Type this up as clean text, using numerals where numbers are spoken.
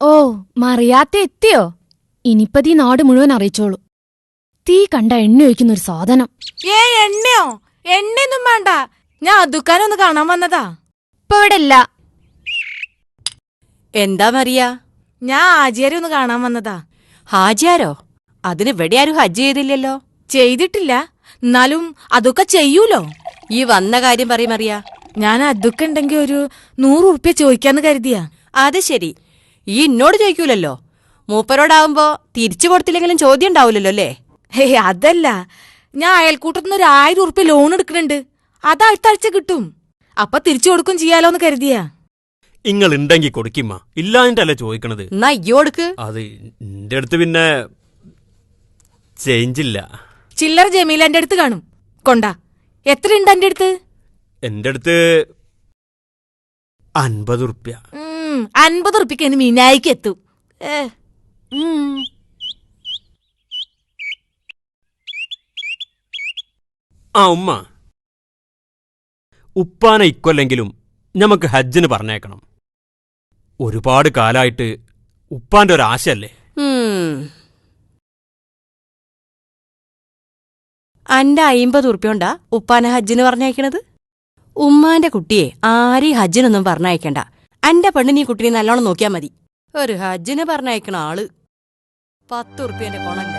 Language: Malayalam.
ഓ, മറിയാത്ത എത്തിയോ? ഇനിപ്പതീ നാട് മുഴുവൻ അറിയിച്ചോളൂ. തീ കണ്ട എണ്ണ ഒഴിക്കുന്നൊരു സാധനം. എണ്ണയോ? എണ്ണയൊന്നും വേണ്ട, ഞാൻ അതുക്കാനൊന്ന് കാണാൻ വന്നതാ. ഇപ്പൊ ഇവിടെ ഇല്ല. എന്താ മറിയ? ഞാൻ ആചാര്യ ഒന്ന് കാണാൻ വന്നതാ. ഹാജിയാരോ? അതിന് ഇവിടെ ആരും ഹജ്ജ് ചെയ്തില്ലല്ലോ. ചെയ്തിട്ടില്ല, എന്നാലും അതൊക്കെ ചെയ്യൂലോ. ഈ വന്ന കാര്യം പറയും മറിയ. ഞാൻ അതൊക്കെ ഉണ്ടെങ്കി ഒരു 100 ഉറുപ്പ്യ ചോദിക്കാന്ന് കരുതിയാ. അത് ശരി, ഈ എന്നോട് ചോദിക്കൂലല്ലോ. മൂപ്പരോടാവുമ്പോ തിരിച്ചു കൊടുത്തില്ലെങ്കിലും ചോദ്യം ഉണ്ടാവൂലല്ലോ അല്ലേ? അതല്ല, ഞാൻ അയൽക്കൂട്ടത്തിന്ന് 1000 ഉറുപ്പ്യ ലോൺ എടുക്കുന്നുണ്ട്. അത് അടുത്ത ആഴ്ച കിട്ടും. അപ്പൊ തിരിച്ചു കൊടുക്കും ചെയ്യാലോന്ന് കരുതിയാ. ഇങ്ങൾ ഉണ്ടെങ്കി കൊടുക്കിമ്മ, ഇല്ലാഞ്ഞിട്ടല്ലേ ചോദിക്കണത്. എന്നാ ഇയ്യോ കൊടുക്ക്. അത് എന്റെ അടുത്ത് പിന്നെ ചേഞ്ചില്ല. ചില്ലറ ജമീല എന്റെ അടുത്ത് കാണും. കൊണ്ടാ, എത്രയുണ്ട് എന്റെ അടുത്ത്? എന്റെ അടുത്ത് 50 ഉറുപ്പ്യ. 50 ഉറുപ്പ്യക്ക് ഇനി മീനായിക്ക് എത്തും. ആ ഉമ്മ, ഉപ്പാന ഇക്കൊല്ലെങ്കിലും ഞമ്മക്ക് ഹജ്ജിന് പറഞ്ഞേക്കണം. ഒരുപാട് കാലായിട്ട് ഉപ്പാന്റെ ഒരാശയല്ലേ. അന്റെ 50 ഉറുപ്പ്യോണ്ടാ ഉപ്പാനെ ഹജ്ജിന് പറഞ്ഞയക്കണത്? ഉമ്മാന്റെ കുട്ടിയെ ആരെയും ഹജ്ജിനൊന്നും പറഞ്ഞയക്കണ്ട. അന്റെ പെണ്ണിനീ കുട്ടിനെ നല്ലോണം നോക്കിയാ മതി. ഒരു ഹജ്ജിന് പറഞ്ഞയക്കണ ആള് 10 ഉറുപ്പ്യന്റെ കൊണല്ല.